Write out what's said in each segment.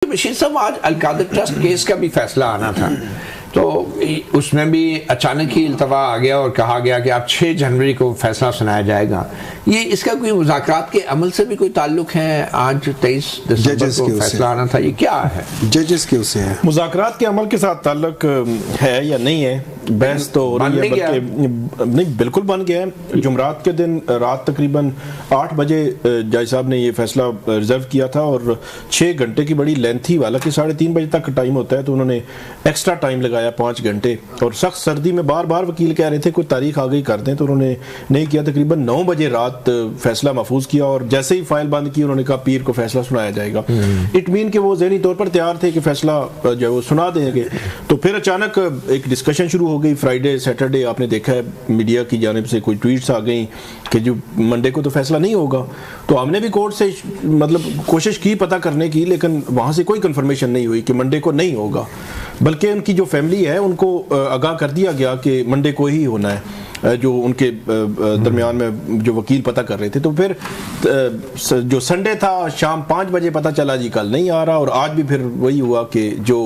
बशीर साहब, आज Al-Qadir trust case का भी फैसला आना था, तो उसमें भी अचानक ही इल्तवा आ गया और कहा गया कि आप 6 जनवरी को फैसला सुनाया जाएगा। ये इसका कोई मुज़ाकरात के अमल से भी कोई ताल्लुक है? आज 23 दिसंबर को फैसला आना था, ये क्या है? जजेस के उससे है, मुज़ाकरात के अमल के साथ ताल्लुक है या नहीं है, बहस तो हो रही है, बल्कि नहीं बिल्कुल बन गया है। जुमरात के दिन रात तकरीबन 8 बजे जज साहब ने ये फैसला रिजर्व किया था और 6 घंटे की बड़ी लेंथी वाला कि 3:30 बजे तक टाइम होता है, तो उन्होंने एक्स्ट्रा टाइम लगाया 5 घंटे। और सख्त सर्दी में बार बार वकील कह रहे थे कोई तारीख आ गई कर दें, तो उन्होंने नहीं किया। तकरीबन 9 बजे रात फैसला महफूज किया और जैसे ही फाइल बंद की उन्होंने कहा पीर को फैसला सुनाया जाएगा। इट मीन कि वो ज़हनी तौर पर तैयार थे कि फैसला जो है वो सुना देंगे। तो फिर अचानक एक डिस्कशन शुरू हो गई। फ्राइडे सैटरडे आपने देखा है मीडिया की जानिब से कोई ट्वीट्स आ गई कि जो मंडे को तो फैसला नहीं होगा। तो हमने भी कोर्ट से मतलब कोशिश की पता करने की, लेकिन वहाँ से कोई कंफर्मेशन नहीं हुई कि मंडे को नहीं होगा, बल्कि उनकी जो फैमिली है उनको आगाह कर दिया गया कि मंडे को ही होना है, जो उनके दरमियान में जो वकील पता कर रहे थे। तो फिर जो संडे था शाम 5 बजे पता चला जी कल नहीं आ रहा, और आज भी फिर वही हुआ कि जो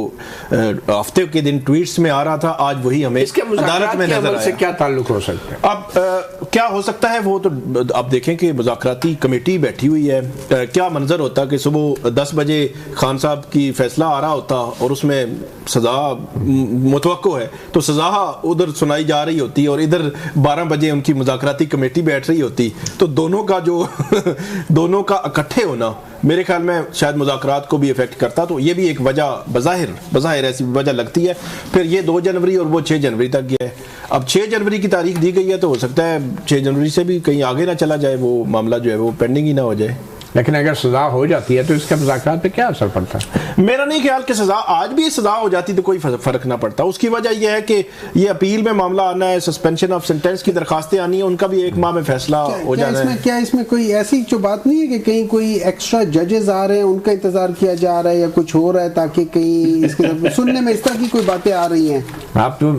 हफ्ते के दिन ट्वीट्स में आ रहा था आज वही हमें अदालत में नजर आया। क्या ताल्लुक हो सकता है? अब क्या हो सकता है वो तो आप देखें कि मुज़ाकराती कमेटी बैठी हुई है। क्या मंजर होता कि सुबह 10 बजे खान साहब की फैसला आ रहा होता और उसमें सजा मुतवक्को है, तो सजा उधर सुनाई जा रही होती और इधर 12 बजे उनकी मुज़ाकराती कमेटी बैठ रही होती, तो दोनों का जो दोनों का इकट्ठे होना मेरे ख्याल में शायद मुज़ाकरात को भी इफेक्ट करता। तो ये भी एक वजह बज़ाहिर ऐसी वजह लगती है। फिर ये 2 जनवरी और वो 6 जनवरी तक गया है। अब 6 जनवरी की तारीख दी गई है, तो हो सकता है 6 जनवरी से भी कहीं आगे ना चला जाए, वो मामला जो है वो पेंडिंग ही ना हो जाए। लेकिन अगर सजा हो जाती है तो इसका मुज़ाकरात पे क्या असर पड़ता है? मेरा नहीं ख्याल कि सजा आज भी सजा हो जाती तो कोई फर्क ना पड़ता। उसकी वजह यह है कि ये अपील में मामला आना है, सस्पेंशन ऑफ सेंटेंस की दरखास्तें आनी है, उनका भी 1 माह में फैसला हो जाना है। क्या इसमें कोई ऐसी जो बात नहीं है कि कहीं कोई एक्स्ट्रा जजेस आ रहे हैं, उनका इंतजार किया जा रहा है या कुछ हो रहा है, ताकि कहीं इसके सुनने में इस तरह की कोई बातें आ रही हैं? आप तो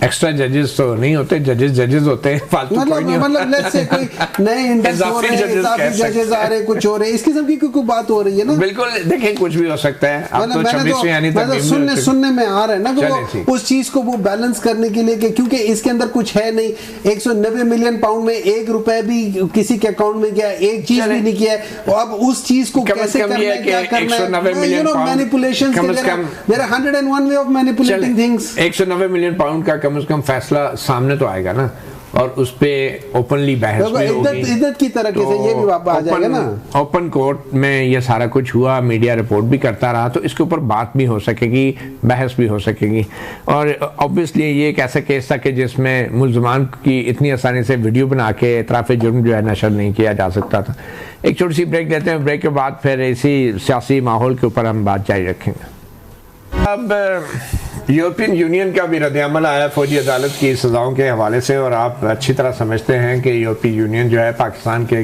एक्स्ट्रा जजेस तो नहीं होते, जजेस होते हैं, फालतू मतलब लेट्स से कोई नए इंडेक्स हो रहे हैं, इजाफी जजेस आ रहे हैं, कुछ हो रहे हैं, इस किस्म की कोई बात हो रही है ना? बिल्कुल, देखिए कुछ भी हो सकता है। आप तो 26वीं यानी सुनने में आ रहा है ना कि उस चीज को वो बैलेंस करने के लिए, क्योंकि इसके अंदर कुछ है नहीं। 190 मिलियन पाउंड में 1 रुपए भी किसी के अकाउंट में गया, एक चीज भी नहीं किया है। अब उस चीज को कैसे करना है, क्या करना है, manipulation. There are 101 way of manipulating things. 190 million pound का कम से कम फैसला सामने तो आएगा ना, और उस पे ओपनली बहस भी होगी, इज्जत की तरह से ये भी आ जाएगा ना। ओपन कोर्ट में ये सारा कुछ हुआ, मीडिया रिपोर्ट भी करता रहा, तो इसके ऊपर बात भी हो सकेगी, बहस भी हो सकेगी। और ऑब्वियसली ये एक ऐसा केस था कि जिसमें मुल्ज़मान की इतनी आसानी से वीडियो बना के इतराफ़ जुर्म जो है नशर नहीं किया जा सकता था। एक छोटी सी ब्रेक लेते हैं, ब्रेक के बाद फिर इसी सियासी माहौल के ऊपर हम बात जारी रखेंगे। अब यूरोपियन यूनियन का भी रद्द-ए-अमल आया फौजी अदालत की सज़ाओं के हवाले से, और आप अच्छी तरह समझते हैं कि यूरोपीय यूनियन जो है पाकिस्तान के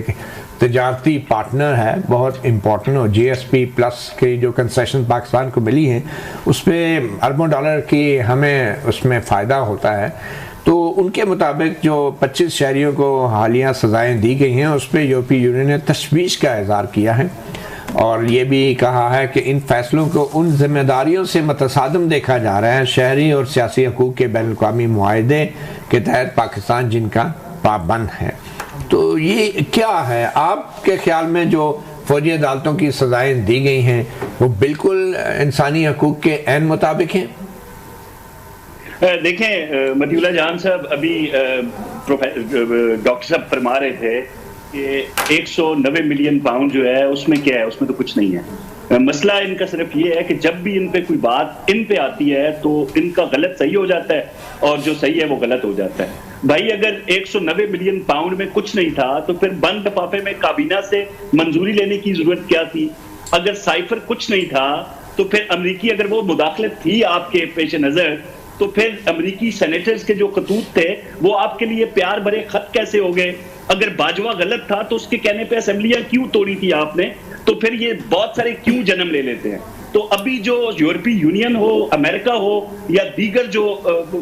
तजारती पार्टनर है, बहुत इम्पोर्टेंट। और GSP प्लस की जो कंसेशन पाकिस्तान को मिली हैं उस पर अरबों डॉलर की हमें उसमें फ़ायदा होता है। तो उनके मुताबिक जो 25 शहरियों को हालिया सज़ाएँ दी गई हैं उस पर यूरोपीय यूनियन ने तशवीश का इज़हार किया है, और ये भी कहा है कि इन फैसलों को उन जिम्मेदारियों से मुतसादिम देखा जा रहा है शहरी और सियासी हकूक़ के बैनुल-अक़वामी मुआहदे के तहत पाकिस्तान जिनका पाबंद है। तो ये क्या है आपके ख्याल में? जो फौजी अदालतों की सज़ाएँ दी गई हैं वो बिल्कुल इंसानी हकूक़ के ऐन मुताबिक हैं? देखें मतीउल्लाह जान साहब, अभी डॉक्टर साहब फरमा रहे थे कि 190 मिलियन पाउंड जो है उसमें क्या है, उसमें तो कुछ नहीं है। मसला इनका सिर्फ ये है कि जब भी इन पे कोई बात इन पे आती है तो इनका गलत सही हो जाता है और जो सही है वो गलत हो जाता है। भाई अगर 190 मिलियन पाउंड में कुछ नहीं था तो फिर बंद लिफाफे में काबीना से मंजूरी लेने की जरूरत क्या थी? अगर साइफर कुछ नहीं था तो फिर अमरीकी अगर वो मुदाखलत थी आपके पेश नजर, तो फिर अमरीकी सेनेटर्स के जो खतूत थे वो आपके लिए प्यार भरे खत कैसे हो गए? अगर बाजवा गलत था तो उसके कहने पे असेंबलियां क्यों तोड़ी थी आपने? तो फिर ये बहुत सारे क्यों जन्म ले लेते हैं। तो अभी जो यूरोपीय यूनियन हो, अमेरिका हो या दीगर जो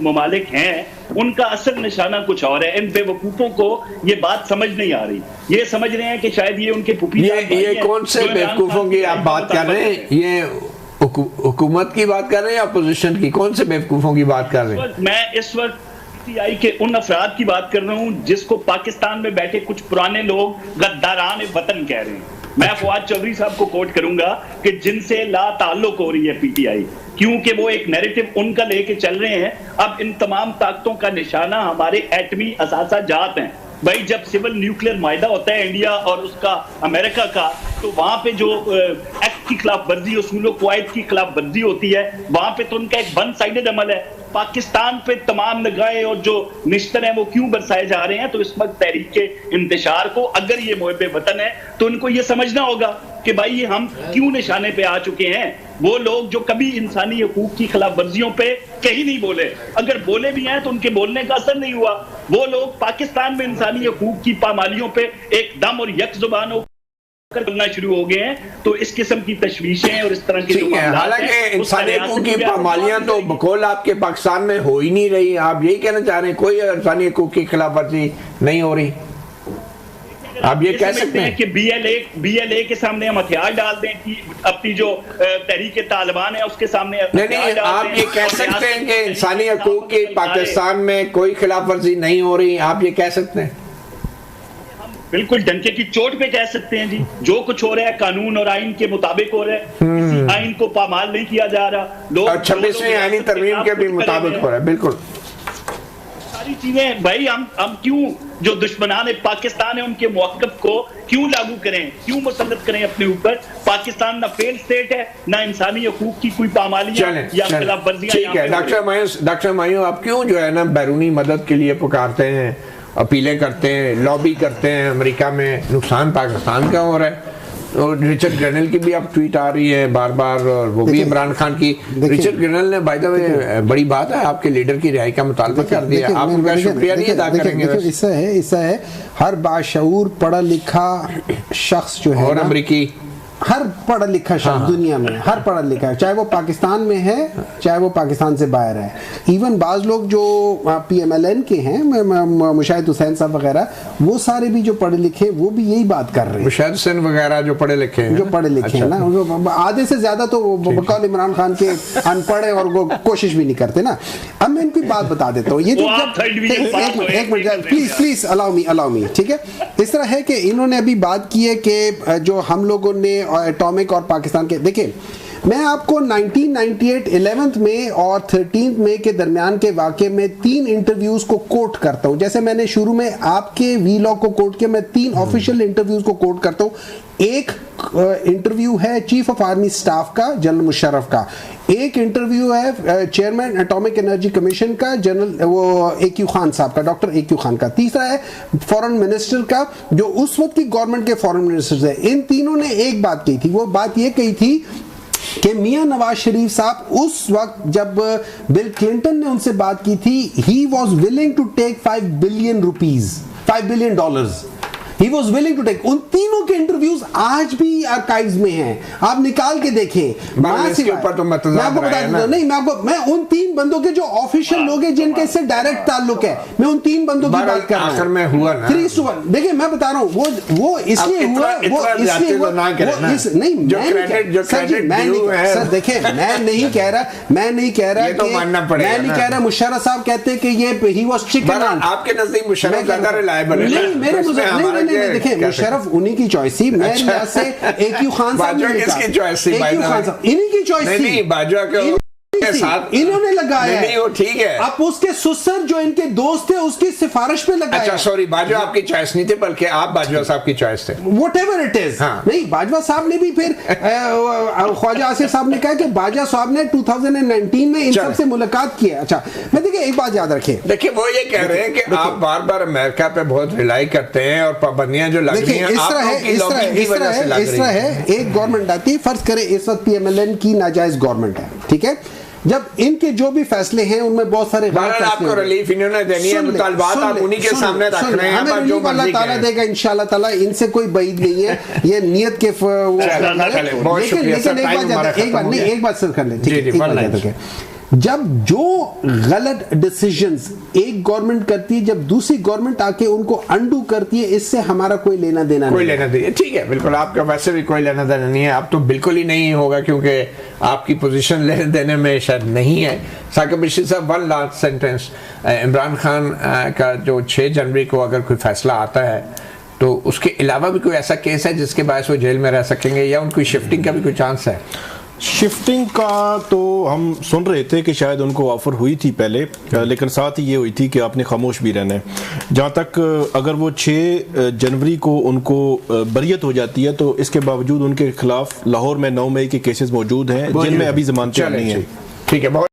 ममालिक हैं, उनका असल निशाना कुछ और है। इन बेवकूफों को ये बात समझ नहीं आ रही। ये समझ रहे हैं कि शायद ये उनके पुपी ये कौन से बेवकूफों की आप बात कर रहे हैं? ये हुकूमत की बात कर रहे हैं या अपोजिशन की? कौन से बेवकूफों की बात कर रहे हैं? मैं इस वक्त पीटीआई के उन अफराद की बात कर रहा हूं जिसको पाकिस्तान में बैठे कुछ पुराने लोग गद्दारान वतन कह रहे हैं। मैं फवाद चौधरी साहब को कोट करूंगा कि जिनसे ला ताल्लुक हो रही है पीटीआई, क्योंकि वो एक नैरेटिव उनका लेके चल रहे हैं। अब इन तमाम ताकतों का निशाना हमारे एटमी असासा जात हैं। भाई जब सिविल न्यूक्लियर मायदा होता है इंडिया और उसका अमेरिका का, तो वहां पे जो एक्ट की खिलाफ वर्जी, उसूलों क़वाइद की खिलाफ वर्जी होती है, वहां पे तो उनका एक वन साइडेड अमल है। पाकिस्तान पे तमाम निगाहें और जो निश्तर हैं वो क्यों बरसाए जा रहे हैं? तो इस वक्त तहरीक के इंतशार को, अगर ये मुहब्बे वतन है तो उनको ये समझना होगा कि भाई ये हम क्यों निशाने पे आ चुके हैं। वो लोग जो कभी इंसानी हकूक की खिलाफ वर्जियों पे कहीं नहीं बोले, अगर बोले भी हैं तो उनके बोलने का असर नहीं हुआ। वो लोग पाकिस्तान में इंसानी हकूक की पामालियों पे एकदम और यक जुबान होकर करना शुरू हो गए हैं। तो इस किस्म की तशवीशें और इस तरह की, हालांकि इंसानी हकूक की पामालियां तो बकौल आपके पाकिस्तान में हो ही नहीं रही। आप यही कहना चाह रहे हैं कोई इंसानी हकूक की खिलाफ वर्जी नहीं हो रही? आप ये कह सकते हैं कि बीएलए के सामने हम हथियार डाल दें कि अपनी जो तहरीक तालिबान है उसके सामने नहीं, आप ये कह सकते हैं कि इंसानी हकूक की पाकिस्तान में कोई खिलाफ वर्जी नहीं हो रही? आप ये कह सकते हैं? बिल्कुल डंके की चोट पे कह सकते हैं जी। जो कुछ हो रहा है कानून और आइन के मुताबिक हो रहा है, किसी आइन को पामाल नहीं किया जा रहा। लोग 26वीं आईनी तरमीम के भी मुताबिक हो रहा है। बिल्कुल सारी चीजें भाई हम क्यों जो दुश्मनान पाकिस्तान है उनके मौक़िफ़ को क्यों लागू करें, क्यों मुसल्लत करें अपने ऊपर? पाकिस्तान ना फेल स्टेट है, ना इंसानी हकूक की कोई पामालियां या खिलाफ वर्जियां। ठीक है डॉक्टर मायूं, आप क्यों जो है ना बैरूनी मदद के लिए पुकारते हैं, अपीलें करते हैं, लॉबी करते हैं? अमेरिका में नुकसान पाकिस्तान का हो रहा है। और रिचर्ड ग्रेनल की भी अब ट्वीट आ रही है बार बार, और वो भी इमरान खान की। रिचर्ड ग्रेनल ने बाय द वे बड़ी बात है आपके लीडर की रिहाई का मुतालबा कर दिया। आप उनका शुक्रिया नहीं अदा करेंगे? इससे है हर बाशऊर पढ़ा लिखा शख्स जो है और अमरीकी हर पढ़ा लिखा शख्स दुनिया में, हर पढ़ा लिखा है, चाहे वो पाकिस्तान में है चाहे वो पाकिस्तान से बाहर है। इवन बाज लोग जो PMLN के हैं, मुशाहिद हुसैन साहब वगैरह, वो सारे भी जो पढ़े लिखे वो भी यही बात कर रहे हैं। मुशाहिद हुसैन वगैरह जो पढ़े लिखे हैं, हैं ना, आधे से ज्यादा तो बकौल इमरान खान के अनपढ़ है और वो कोशिश भी नहीं करते ना। अब मैं इनकी बात बता देता हूँ। ये जो एक मिनट प्लीज अलाउ मी, ठीक है। इस तरह है कि इन्होंने अभी बात की है कि जो हम लोगों ने एटॉमिक और पाकिस्तान के, देखिए मैं आपको 1998 11th मई और 13 मई के दरमियान के वाक़े में 3 इंटरव्यूज को कोट करता हूं। जैसे मैंने शुरू में आपके वीलॉग को कोट किया, मैं 3 ऑफिशियल इंटरव्यूज को कोट करता हूं। एक इंटरव्यू है चीफ ऑफ आर्मी स्टाफ का, जनरल मुशर्रफ का। एक इंटरव्यू है चेयरमैन एटॉमिक एनर्जी कमीशन का, जनरल वो AQ खान साहब का, डॉक्टर AQ खान का। तीसरा है फॉरेन मिनिस्टर का, जो उस वक्त की गवर्नमेंट के फॉरेन मिनिस्टर है। इन तीनों ने एक बात कही थी, वो बात ये कही थी कि मियां नवाज शरीफ साहब उस वक्त जब बिल क्लिंटन ने उनसे बात की थी, he was willing to take $5 billion He was willing to take। उन तीनों के इंटरव्यूज आज भी आर्काइव्स में हैं, आप निकाल के देखें। मैं आपको बता देता हूं, नहीं मैं उन 3 बंदों के जो ऑफिशियल लोग हैं जिनके इससे डायरेक्ट ताल्लुक है, मैं उन 3 बंदों की बात कर रहा हूं। आखिर में हुआ ना 3-1, देखिए मैं बता रहा हूं, वो इसलिए हुआ, वो इसलिए हुआ नहीं, सर देखिए मैं नहीं कह रहा मुशर्रफ साहब कहते कि ये ही वाज चिकन। आपके नजदीक मुशर्रफ ज्यादा रिलायबल है? नहीं देखिए मुशर्रफ उन्हीं की चॉइस थी। मैं यहाँ से AQ खान साहब ने किसकी चॉइस थी? AQ खान साहब इन्हीं की चॉइस थी। नहीं बाजवा के साथ इन्होंने लगाया। नहीं वो ठीक है, आप उसके सुसर जो इनके दोस्त थे उसकी सिफारिश पे लगाया। अच्छा सॉरी, बाजवा आपकी चॉइस नहीं थे बल्कि आप बाजवा साहब की चॉइस थे। Whatever it is। नहीं बाजवा साहब ने भी फिर ख्वाजा आसिफ साहब ने कहा कि बाजवा साहब ने 2019 में इन सबसे मुलाकात की है। अच्छा मैं देखिए एक बात याद रखें, देखिए वो ये कह रहे हैं कि आप बार बार अमेरिका पे बहुत रिलाई करते हैं और पाबंदियां जो लग रही हैं इस तरह है। एक गवर्नमेंट आती है, फर्ज करें इस वक्त PMLN की नाजायज गवर्नमेंट है, ठीक है। जब इनके जो भी फैसले हैं उनमें बहुत सारे आपको रिलीफ इन्होंने देनी है, मुतालबात आप उन्हीं के सामने रख रहे हैं, हमें रिलीफ अल्लाह ताला देगा इंशाल्लाह ताला, इनसे कोई बईद नहीं है, ये नियत के लेकिन एक बात सर कर ले, जब जो गलत डिसीजंस एक गवर्नमेंट करती है, जब दूसरी गवर्नमेंट आके उनको अंडू करती है, इससे हमारा कोई लेना देना नहीं। ठीक है, बिल्कुल आपका वैसे भी कोई लेना देना नहीं है, अब तो बिल्कुल ही नहीं होगा क्योंकि आपकी पोजीशन लेने देने में शायद नहीं है। साकिब बशीर साहब, one last sentence, Imran Khan का जो 6 जनवरी को अगर कोई फैसला आता है तो उसके अलावा भी कोई ऐसा केस है जिसके बायस वो जेल में रह सकेंगे, या उनकी शिफ्टिंग का भी कोई चांस है? शिफ्टिंग का तो हम सुन रहे थे कि शायद उनको ऑफर हुई थी पहले, लेकिन साथ ही ये हुई थी कि आपने खामोश भी रहना है। जहाँ तक अगर वो 6 जनवरी को उनको बरियत हो जाती है तो इसके बावजूद उनके खिलाफ लाहौर में 9 मई के केसेस मौजूद हैं जिनमें अभी जमानतें नहीं है। ठीक है।